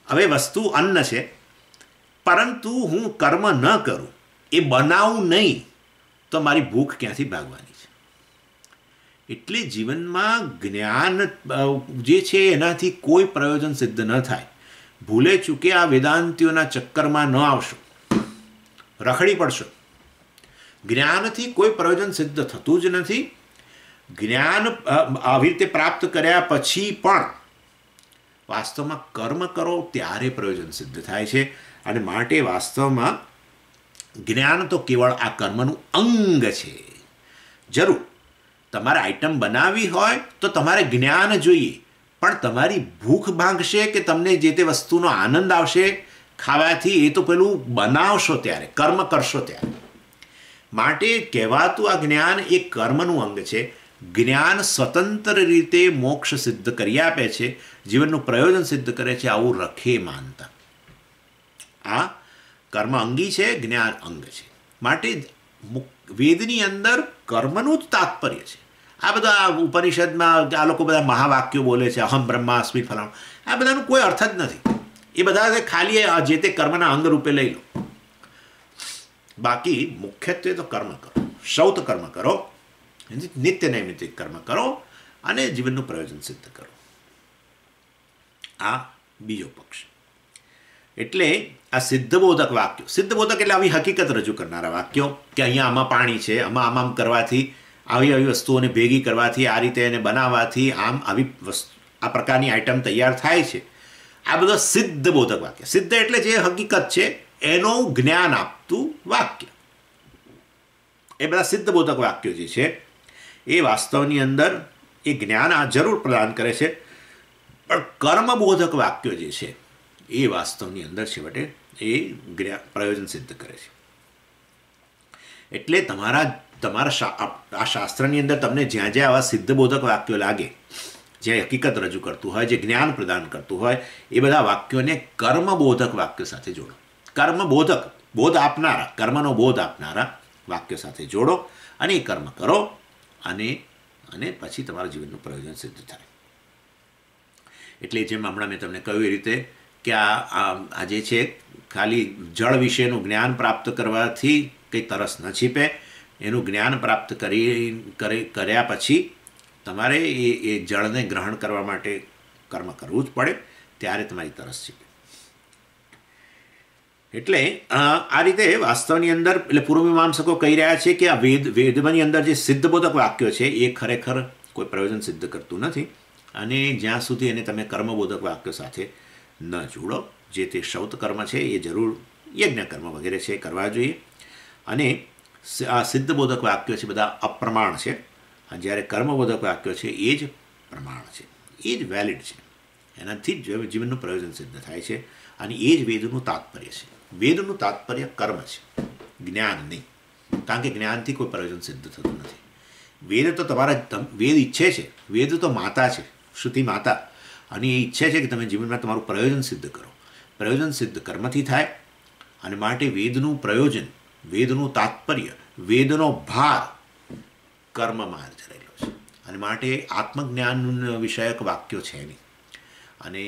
હવે વસ્તુ અન્ન છે, પરંતુ હું કર્મ ન કરું, એ બનાવું નહીં, તો મારી ભૂખ ક્યાંથી ભાગવાની છે? એટલે જીવનમાં જ્ઞાન જે છે એનાથી કોઈ પ્રયોજન સિદ્ધ ન થાય. ભૂલે ચૂકે આ વેદાંતિઓના ચક્કરમાં ન આવશો, રખડી પડશો. જ્ઞાનથી કોઈ પ્રયોજન સિદ્ધ થતું જ નથી. જ્ઞાન આવી રીતે પ્રાપ્ત કર્યા પછી પણ વાસ્તવમાં કર્મ કરો ત્યારે પ્રયોજન સિદ્ધ થાય છે. અને માટે વાસ્તવમાં જ્ઞાન તો કેવળ આ કર્મનું અંગ છે. જરૂર તમારે આઈટમ બનાવવી હોય તો તમારે જ્ઞાન જોઈએ, પણ તમારી ભૂખ ભાંગશે કે તમને જે તે વસ્તુનો આનંદ આવશે ખાવાથી, એ તો પેલું બનાવશો ત્યારે, કર્મ કરશો ત્યારે. માટે કહેવાતું આ જ્ઞાન એ કર્મનું અંગ છે. જ્ઞાન સ્વતંત્ર રીતે મોક્ષ સિદ્ધ કરી આપે છે, જીવનનું પ્રયોજન સિદ્ધ કરે છે, આવું રખે માનતા. આ કર્મ અંગી છે, જ્ઞાન અંગ છે. માટે વેદની અંદર કર્મનું જ તાત્પર્ય છે. આ બધા ઉપનિષદમાં આ લોકો બધા મહાવાક્યો બોલે છે, અહમ બ્રહ્માસ્મિ ફલાણું, આ બધાનું કોઈ અર્થ જ નથી. એ બધા ખાલી જે તે કર્મના અંગ રૂપે લઈ લો. બાકી મુખ્યત્વે તો કર્મ કરો, સૌત કર્મ કરો, નિત્ય નૈમિત્તિક કર્મ કરો અને જીવનનું પ્રયોજન સિદ્ધ કરો. આ બીજો પક્ષ. એટલે આ સિદ્ધબોધક વાક્યો, સિદ્ધબોધક એટલે આવી હકીકત રજૂ કરનારા વાક્યો કે અહીંયા આમાં પાણી છે, આમ કરવાથી, આવી વસ્તુઓને ભેગી કરવાથી, આ રીતે એને બનાવવાથી આમ આવી આ પ્રકારની આઈટમ તૈયાર થાય છે. આ બધા સિદ્ધબોધક વાક્ય. સિદ્ધ એટલે જે હકીકત છે એનું જ્ઞાન આપતું વાક્ય. એ બધા સિદ્ધબોધક વાક્યો જે છે એ વાસ્તવની અંદર એ જ્ઞાન આ જરૂર પ્રદાન કરે છે, પણ કર્મબોધક વાક્યો જે છે એ વાસ્તવની અંદર છેવટે એ પ્રયોજન સિદ્ધ કરે છે. એટલે તમારા આ શાસ્ત્રની અંદર તમને જ્યાં જ્યાં આવા સિદ્ધબોધક વાક્યો લાગે, જે હકીકત રજૂ કરતું હોય, જે જ્ઞાન પ્રદાન કરતું હોય, એ બધા વાક્યોને કર્મબોધક વાક્યો સાથે જોડો. કર્મબોધક, બોધ આપનારા, કર્મનો બોધ આપનારા વાક્યો સાથે જોડો અને એ કર્મ કરો અને પછી તમારા જીવનનું પ્રયોજન સિદ્ધ થાય. એટલે જેમ હમણાં મેં તમને કહ્યું એ રીતે કે આ જે છે ખાલી જળ વિશેનું જ્ઞાન પ્રાપ્ત કરવાથી કંઈ તરસ ન છીપે. એનું જ્ઞાન પ્રાપ્ત કર્યા પછી તમારે એ જળને ગ્રહણ કરવા માટે કર્મ કરવું જ પડે, ત્યારે તમારી તરસ છીપે. એટલે આ રીતે વાસ્તવની અંદર એટલે પૂર્વમીમાંસકો કહી રહ્યા છે કે આ વેદની અંદર જે સિદ્ધબોધક વાક્યો છે એ ખરેખર કોઈ પ્રયોજન સિદ્ધ કરતું નથી, અને જ્યાં સુધી એને તમે કર્મબોધક વાક્યો સાથે ન જોડો. જે તે શૌત કર્મ છે એ જરૂર યજ્ઞ કર્મ વગેરે છે એ કરવા જોઈએ. અને આ સિદ્ધબોધક વાક્યો છે બધા અપ્રમાણ છે, અને જ્યારે કર્મબોધક વાક્યો છે એ જ પ્રમાણ છે, એ જ વેલિડ છે. એનાથી જ જીવનનું પ્રયોજન સિદ્ધ થાય છે, અને એ જ વેદનું તાત્પર્ય છે. વેદનું તાત્પર્ય કર્મ છે, જ્ઞાન નહીં. કારણ કે જ્ઞાનથી કોઈ પ્રયોજન સિદ્ધ થતું નથી. વેદ તો વેદ ઈચ્છે છે, વેદ તો માતા છે, શ્રુતિ માતા, અને એ ઈચ્છે છે કે તમે જીવનમાં તમારું પ્રયોજન સિદ્ધ કરો. પ્રયોજન સિદ્ધ કર્મથી થાય, અને માટે વેદનું પ્રયોજન, વેદનું તાત્પર્ય, વેદનો ભાર કર્મમાં જ રહેલો છે. અને માટે આત્મજ્ઞાન વિષયક વાક્યો છે નહીં. અને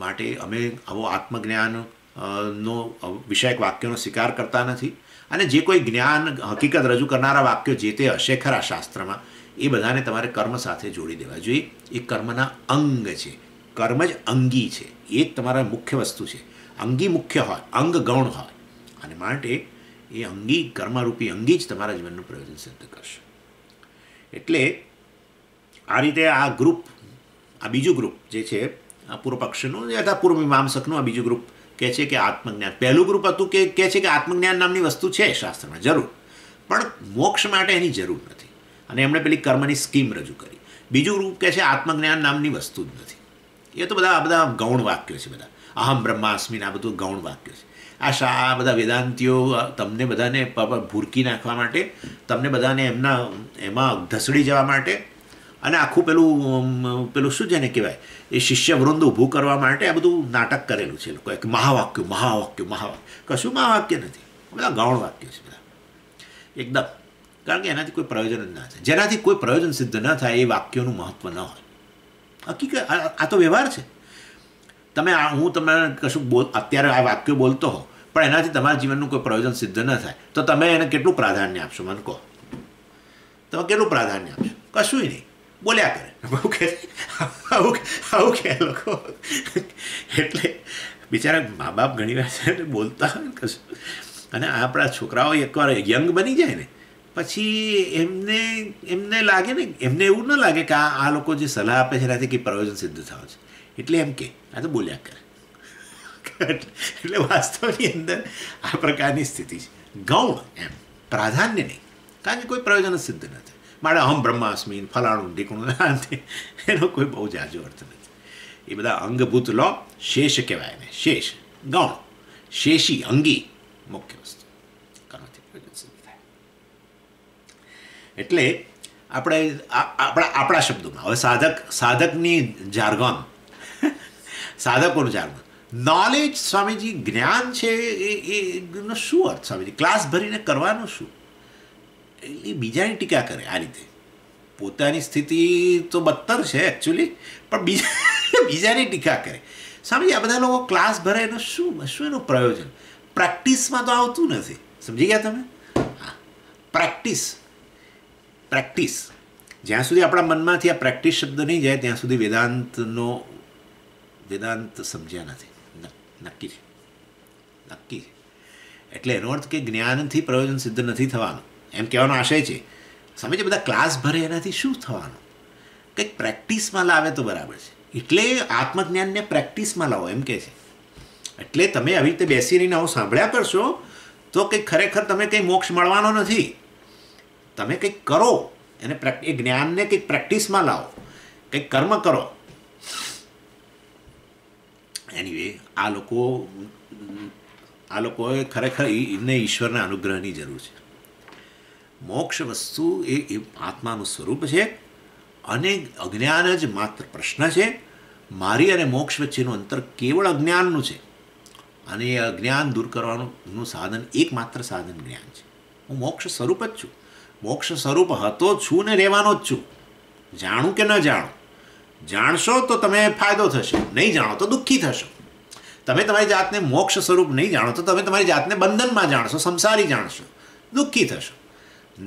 માટે અમે આવો આત્મજ્ઞાન નો વિષયક વાક્યોનો સ્વીકાર કરતા નથી. અને જે કોઈ જ્ઞાન હકીકત રજૂ કરનારા વાક્યો જે તે હશે ખરા શાસ્ત્રમાં, એ બધાને તમારે કર્મ સાથે જોડી દેવા જોઈએ. એ કર્મના અંગ છે, કર્મ જ અંગી છે, એ જ તમારા મુખ્ય વસ્તુ છે. અંગી મુખ્ય હોય, અંગ ગૌણ હોય, અને માટે એ અંગી કર્મરૂપી અંગી જ તમારા જીવનનું પ્રયોજન સિદ્ધ કરશે. એટલે આ રીતે આ ગ્રુપ, આ બીજું ગ્રુપ જે છે આ પૂર્વ પક્ષનું અથવા પૂર્વ મીમાંસકનું આ બીજું ગ્રુપ કહે છે કે આત્મજ્ઞાન. પહેલું ગ્રુપ હતું કે કહે છે કે આત્મજ્ઞાન નામની વસ્તુ છે શાસ્ત્રમાં જરૂર, પણ મોક્ષ માટે એની જરૂર નથી, અને એમણે પેલી કર્મની સ્કીમ રજૂ કરી. બીજું ગ્રુપ કહે છે આત્મજ્ઞાન નામની વસ્તુ જ નથી. એ તો બધા ગૌણ વાક્યો છે, બધા અહમ બ્રહ્માસ્મિ આ બધું ગૌણ વાક્યો છે. આ બધા વેદાંતિઓ તમને બધાને ભૂરકી નાખવા માટે, તમને બધાને એમાં ધસડી જવા માટે, અને આખું પેલું શું છે ને કહેવાય, એ શિષ્યવૃંદ ઊભું કરવા માટે આ બધું નાટક કરેલું છે લોકોએ. મહાવાક્ય કશું મહાવાક્ય નથી, બધા ગૌણ વાક્યો છે બધા એકદમ. કારણ કે એનાથી કોઈ પ્રયોજન જ ના થાય. જેનાથી કોઈ પ્રયોજન સિદ્ધ ન થાય એ વાક્યોનું મહત્ત્વ ન હોય. હકીકત આ તો વ્યવહાર છે. હું તમને કશું અત્યારે આ વાક્યો બોલતો હો, પણ એનાથી તમારા જીવનનું કોઈ પ્રયોજન સિદ્ધ ન થાય, તો તમે એને કેટલું પ્રાધાન્ય આપશો? મને કહો, તમે કેટલું પ્રાધાન્ય આપશો? કશું નહીં, બોલ્યા કરે. આવું કે લોકો. એટલે બિચારા મા બાપ ઘણી વાર છે બોલતા હોય ને કશું, અને આપણા છોકરાઓ એકવાર યંગ બની જાય ને પછી એમને લાગે ને, એમને એવું ન લાગે કે આ લોકો જે સલાહ આપે છે એનાથી કંઈ પ્રયોજન સિદ્ધ થવા છે. એટલે એમ કે આ તો બોલ્યા કરે. એટલે વાસ્તવની અંદર આ પ્રકારની સ્થિતિ છે. ગૌણ એમ, પ્રાધાન્ય નહીં, કારણ કે કોઈ પ્રયોજન સિદ્ધ નથી. મારે અહમ બ્રહ્માસ્મિ ફલાણું ઢીકણું, એનો કોઈ બહુ જાજો અર્થ નથી. એ બધા અંગભૂત લો શેષ કહેવાય ને, શેષ ગૌણ, શેષી અંગી મુખ્ય વસ્તુ, કરવાથી પ્રયોજન સિદ્ધ થાય. એટલે આપણે આપણા શબ્દોમાં હવે સાધકની જાર્ગોન, સાધકોનું જાર્ગોન, નોલેજ સ્વામીજી, જ્ઞાન છે એનો શું અર્થ સ્વામીજી? ક્લાસ ભરીને કરવાનું શું? એ બીજાની ટીકા કરે આ રીતે. પોતાની સ્થિતિ તો બદતર છે એકચ્યુઅલી, પણ બીજાની ટીકા કરે. સ્વામીજી આ બધા લોકો ક્લાસ ભરે એનું શું એનું પ્રયોજન? પ્રેક્ટિસમાં તો આવતું નથી. સમજી ગયા તમે? હા, પ્રેક્ટિસ જ્યાં સુધી આપણા મનમાંથી આ પ્રેક્ટિસ શબ્દ નહીં જાય ત્યાં સુધી વેદાંત સમજ્યા નથી. નક્કી છે. એટલે એનો અર્થ કે જ્ઞાનથી પ્રયોજન સિદ્ધ નથી થવાનું એમ કહેવાનો આશય છે. સમજે બધા ક્લાસ ભરે એનાથી શું થવાનું? કંઈક પ્રેક્ટિસમાં લાવે તો બરાબર છે. એટલે આત્મજ્ઞાનને પ્રેક્ટિસમાં લાવો એમ કહે છે. એટલે તમે આવી રીતે બેસી રહીને આવું સાંભળ્યા કરશો તો કંઈક ખરેખર તમે કંઈ મોક્ષ મળવાનો નથી. તમે કંઈક કરો, એને એ જ્ઞાનને કંઈક પ્રેક્ટિસમાં લાવો, કંઈક કર્મ કરો. એનીવે આ લોકોએ ખરેખર એમને ઈશ્વરના અનુગ્રહની જરૂર છે. મોક્ષ વસ્તુ એ આત્માનું સ્વરૂપ છે અને અજ્ઞાન જ માત્ર પ્રશ્ન છે. મારી અને મોક્ષ વચ્ચેનું અંતર કેવળ અજ્ઞાનનું છે અને એ અજ્ઞાન દૂર કરવાનું સાધન, એકમાત્ર સાધન જ્ઞાન છે. હું મોક્ષ સ્વરૂપ જ છું. મોક્ષ સ્વરૂપ હતો છું ને રહેવાનો જ છું. જાણું કે ન જાણું, જાણશો તો તમે ફાયદો થશે, નહીં જાણો તો દુઃખી થશો. તમે તમારી જાતને મોક્ષ સ્વરૂપ નહીં જાણો તો તમે તમારી જાતને બંધનમાં જાણશો, સંસારી જાણશો, દુઃખી થશો.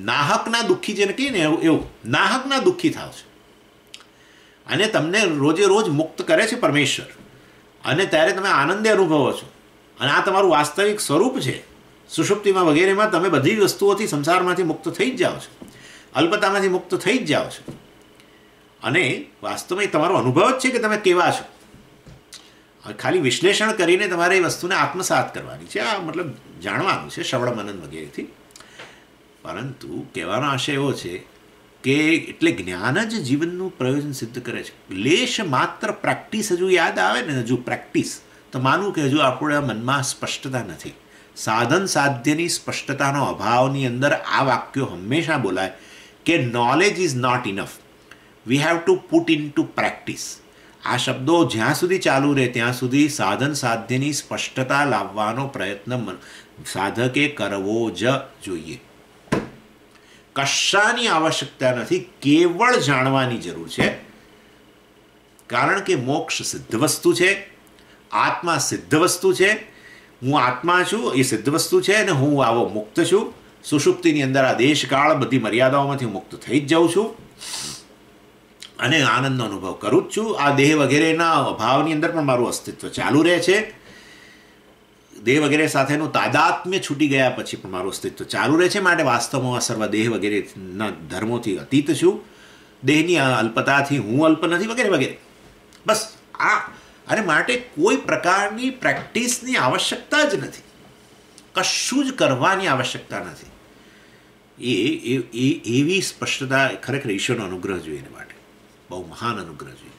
નાહકના દુઃખી જેને કહીએ ને એવું નાહકના દુઃખી થાવ છો. અને તમને રોજે રોજ મુક્ત કરે છે પરમેશ્વર, અને ત્યારે તમે આનંદે અનુભવો છો. અને આ તમારું વાસ્તવિક સ્વરૂપ છે. સુષુપ્તિમાં વગેરેમાં તમે બધી વસ્તુઓથી, સંસારમાંથી મુક્ત થઈ જ જાઓ છો, અલ્પતામાંથી મુક્ત થઈ જ જાઓ છો. અને વાસ્તવમાં તમારો અનુભવ જ છે કે તમે કેવા છો. ખાલી વિશ્લેષણ કરીને તમારે એ વસ્તુને આત્મસાત કરવાની છે, આ મતલબ જાણવાનું છે શ્રવણ મનન વગેરેથી. પરંતુ કહેવાનો આશય એવો છે કે એટલે જ્ઞાન જ જીવનનું પ્રયોજન સિદ્ધ કરે છે. લેશ માત્ર પ્રેક્ટિસ હજુ યાદ આવે ને, હજુ પ્રેક્ટિસ તો માનું કે હજુ આપણા મનમાં સ્પષ્ટતા નથી. સાધન સાધ્યની સ્પષ્ટતાનો અભાવની અંદર આ વાક્યો હંમેશા બોલાય કે knowledge is not enough, we have to put into practice. આ શબ્દો જ્યાં સુધી ચાલુ રહે ત્યાં સુધી સાધન સાધ્યની સ્પષ્ટતા લાવવાનો પ્રયત્ન સાધકે કરવો જ જોઈએ. કશાની આવશ્યકતા નથી, કેવળ જાણવાની જરૂર છે. કારણ કે મોક્ષ સિદ્ધ વસ્તુ છે, આત્મા સિદ્ધ વસ્તુ છે. હું આત્મા છું એ સિદ્ધ વસ્તુ છે અને હું આવો મુક્ત છું. સુષુપ્તિની અંદર આ દેશકાળ બધી મર્યાદાઓમાંથી મુક્ત થઈ જ જાઉં છું અને આનંદનો અનુભવ કરું જ છું. આ દેહ વગેરેના અભાવની અંદર પણ મારું અસ્તિત્વ ચાલુ રહે છે. દેહ વગેરે સાથેનું તાદાત્મ્ય છૂટી ગયા પછી પણ મારું અસ્તિત્વ ચાલુ રહે છે. માટે વાસ્તવમાં સર્વ દેહ વગેરેના ધર્મોથી અતીત છું. દેહની અલ્પતાથી હું અલ્પ નથી વગેરે વગેરે. બસ આ, અને માટે કોઈ પ્રકારની પ્રેક્ટિસની આવશ્યકતા જ નથી, કશું જ કરવાની આવશ્યકતા નથી. એવી સ્પષ્ટતા ખરેખર ઈશ્વરનો અનુગ્રહ જોઈએ એના માટે, બહુ મહાન અનુગ્રહ જોઈએ.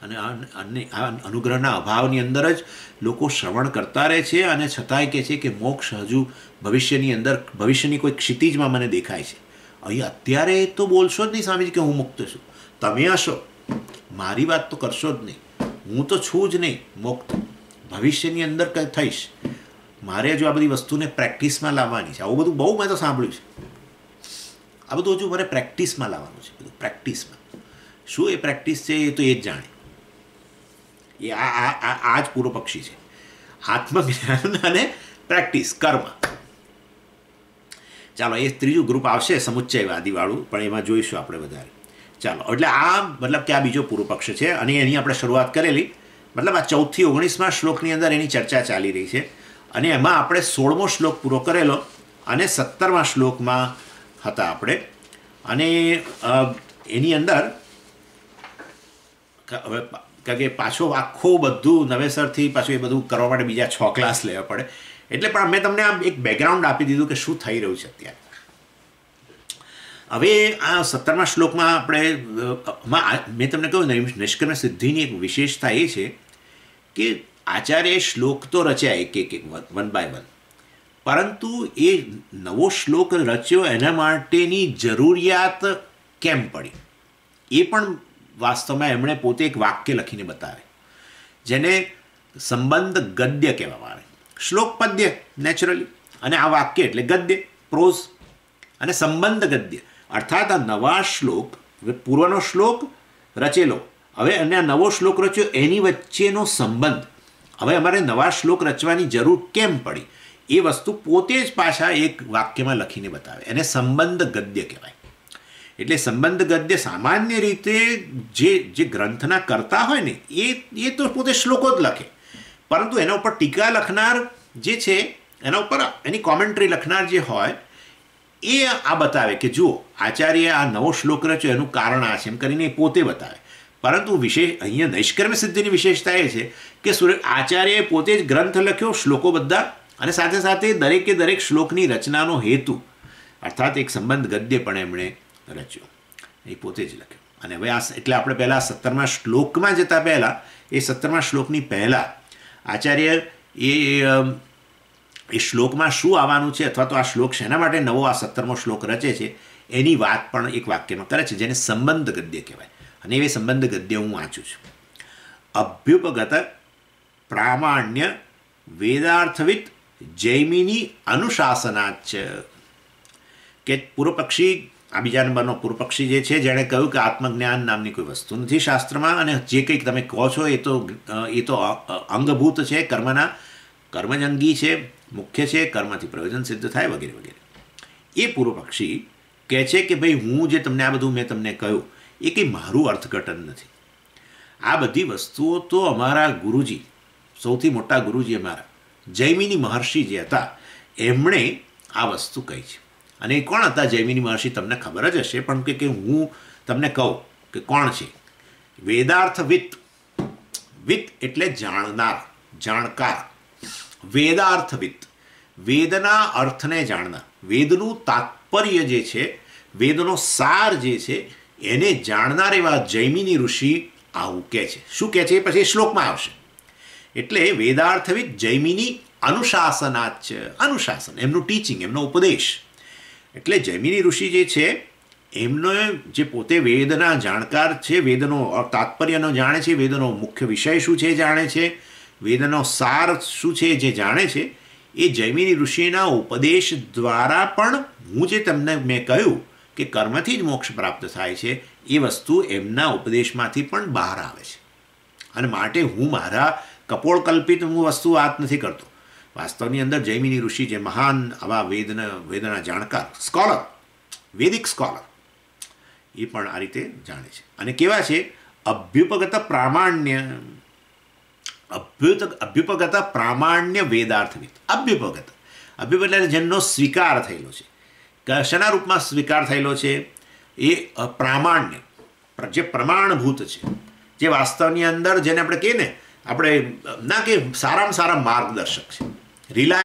અને આ અનુગ્રહના અભાવની અંદર જ લોકો શ્રવણ કરતા રહે છે અને છતાંય કહે છે કે મોક્ષ હજુ ભવિષ્યની અંદર, ભવિષ્યની કોઈ ક્ષિતિજમાં મને દેખાય છે. અહીં અત્યારે તો બોલશો જ નહીં સ્વામીજી કે હું મુક્ત છું. તમે હશો, મારી વાત તો કરશો જ નહીં. હું તો છું જ નહીં મુક્ત, ભવિષ્યની અંદર કંઈ થઈશ. મારે હજુ આ બધી વસ્તુને પ્રેક્ટિસમાં લાવવાની છે. આવું બધું બહુ મેં તો સાંભળ્યું છે. આ બધું હજુ મારે પ્રેક્ટિસમાં લાવવાનું છે. બધું પ્રેક્ટિસમાં. શું એ પ્રેક્ટિસ છે એ તો એ જ જાણે. એ આ જ પૂર્વ પક્ષી છે. આત્મજ્ઞાન અને પ્રેક્ટિસ, કર્મ. ચાલો એ ત્રીજું ગ્રુપ આવશે સમુચ્ચયવાદીવાળું, પણ એમાં જોઈશું આપણે વધારે. ચાલો, એટલે આ મતલબ કે આ બીજો પૂર્વ પક્ષ છે અને એની આપણે શરૂઆત કરેલી. મતલબ આ 14 થી 19મા શ્લોકની અંદર એની ચર્ચા ચાલી રહી છે અને એમાં આપણે 16મો શ્લોક પૂરો કરેલો અને 17મા શ્લોકમાં હતા આપણે. અને એની અંદર હવે કારણ કે પાછો આખું બધું નવેસરથી પાછું એ બધું કરવા માટે બીજા 6 ક્લાસ લેવા પડે. એટલે પણ મેં તમને આમ એક બેકગ્રાઉન્ડ આપી દીધું કે શું થઈ રહ્યું છે અત્યારે. હવે આ 17મા શ્લોકમાં આપણે મેં તમને કહ્યું નિષ્કર્મ સિદ્ધિની એક વિશેષતા એ છે કે આચાર્યએ શ્લોક તો રચ્યા એક વન બાય વન, પરંતુ એ નવો શ્લોક રચ્યો એના માટેની જરૂરિયાત કેમ પડી એ પણ વાસ્તવમાં એમણે પોતે એક વાક્ય લખીને બતાવે, જેને સંબંધ ગદ્ય કહેવામાં આવે. શ્લોક પદ્ય નેચરલી, અને આ વાક્ય એટલે ગદ્ય પ્રોઝ, અને સંબંધ ગદ્ય અર્થાત આ નવા શ્લોક, પૂર્વનો શ્લોક રચેલો હવે અને આ નવો શ્લોક રચ્યો એની વચ્ચેનો સંબંધ, હવે અમારે નવા શ્લોક રચવાની જરૂર કેમ પડી એ વસ્તુ પોતે જ પાછા એક વાક્યમાં લખીને બતાવે. એને સંબંધ ગદ્ય કહેવાય. એટલે સંબંધ ગદ્ય સામાન્ય રીતે જે ગ્રંથના કરતા હોય ને એ તો પોતે શ્લોકો જ લખે, પરંતુ એના ઉપર ટીકા લખનાર જે છે, એના ઉપર એની કોમેન્ટ્રી લખનાર જે હોય એ આ બતાવે કે જુઓ આચાર્ય આ નવો શ્લોક રચ્યો એનું કારણ આ છે, એમ કરીને એ પોતે બતાવે. પરંતુ અહીંયા નૈષ્કર્મ્ય સિદ્ધિની વિશેષતા એ છે કે આચાર્યએ પોતે જ ગ્રંથ લખ્યો, શ્લોકો બધા, અને સાથે સાથે દરેકે દરેક શ્લોકની રચનાનો હેતુ અર્થાત એક સંબંધ ગદ્ય પણ એમણે રચ્યો, એ પોતે જ લખ્યો. અને હવે એટલે આપણે પહેલાં 17મા શ્લોકમાં જતાં પહેલાં એ 17મા શ્લોકની પહેલાં આચાર્ય એ શ્લોકમાં શું આવવાનું છે, અથવા તો આ શ્લોક શેના માટે નવો આ 17મો શ્લોક રચે છે એની વાત પણ એક વાક્યમાં કરે છે, જેને સંબંધ ગદ્ય કહેવાય. અને એ સંબંધ ગદ્ય હું વાંચું છું. અભ્યુપગત પ્રામાણ્ય વેદાર્થવિદ જૈમિની અનુશાસનાચ, કે પૂર્વપક્ષી, આ બીજા નંબરનો પૂર્વપક્ષી જે છે, જેણે કહ્યું કે આત્મજ્ઞાન નામની કોઈ વસ્તુ નથી શાસ્ત્રમાં, અને જે કંઈક તમે કહો છો એ તો અંગભૂત છે, કર્મજંગી છે, મુખ્ય છે, કર્મથી પ્રયોજન સિદ્ધ થાય વગેરે વગેરે. એ પૂર્વપક્ષી કહે છે કે ભાઈ હું જે તમને આ બધું મેં તમને કહ્યું એ કંઈ મારું અર્થઘટન નથી. આ બધી વસ્તુઓ તો અમારા ગુરુજી, સૌથી મોટા ગુરુજી અમારા જૈમિની મહર્ષિ જે હતા એમણે આ વસ્તુ કહી છે. અને એ કોણ હતા જૈમિની મહર્ષિ તમને ખબર જ હશે, પણ કે હું તમને કહું કે કોણ છે. વેદાર્થવિદ, વિદ એટલે જાણનાર, જાણકાર. વેદાર્થવિદ, વેદના અર્થને જાણનાર, વેદનું તાત્પર્ય જે છે, વેદનો સાર જે છે એને જાણનાર એવા જૈમિની ઋષિ આવું કહે છે. શું કહે છે એ પછી શ્લોકમાં આવશે. એટલે વેદાર્થવિદ જૈમિની અનુશાસનાચ, અનુશાસન એમનું ટીચિંગ, એમનો ઉપદેશ. એટલે જૈમિની ઋષિ જે છે એમનો જે પોતે વેદના જાણકાર છે, વેદનો તાત્પર્યનો જાણે છે, વેદનો મુખ્ય વિષય શું છે જાણે છે, વેદનો સાર શું છે જે જાણે છે, એ જૈમિની ઋષિના ઉપદેશ દ્વારા પણ હું જે તમને મેં કહ્યું કે કર્મથી જ મોક્ષ પ્રાપ્ત થાય છે એ વસ્તુ એમના ઉપદેશમાંથી પણ બહાર આવે છે. અને માટે હું મારા કપોળકલ્પિત હું વસ્તુ વાત નથી કરતો. વાસ્તવની અંદર જૈમિની ઋષિ જે મહાન આવા વેદના જાણકાર, સ્કોલર, વેદિક સ્કોલર, એ પણ આ રીતે જાણે છે. અને કેવા છે? અભ્યુપગત પ્રામાણ્ય વેદાર્થવિદ. અભ્યુપગત એટલે જેમનો સ્વીકાર થયેલો છે. શેના રૂપમાં સ્વીકાર થયેલો છે? એ પ્રામાણ્ય, જે પ્રમાણભૂત છે, જે વાસ્તવની અંદર જેને આપણે કહીએ ને, આપણે ના કે સારામાં સારા માર્ગદર્શક છે, રિલાય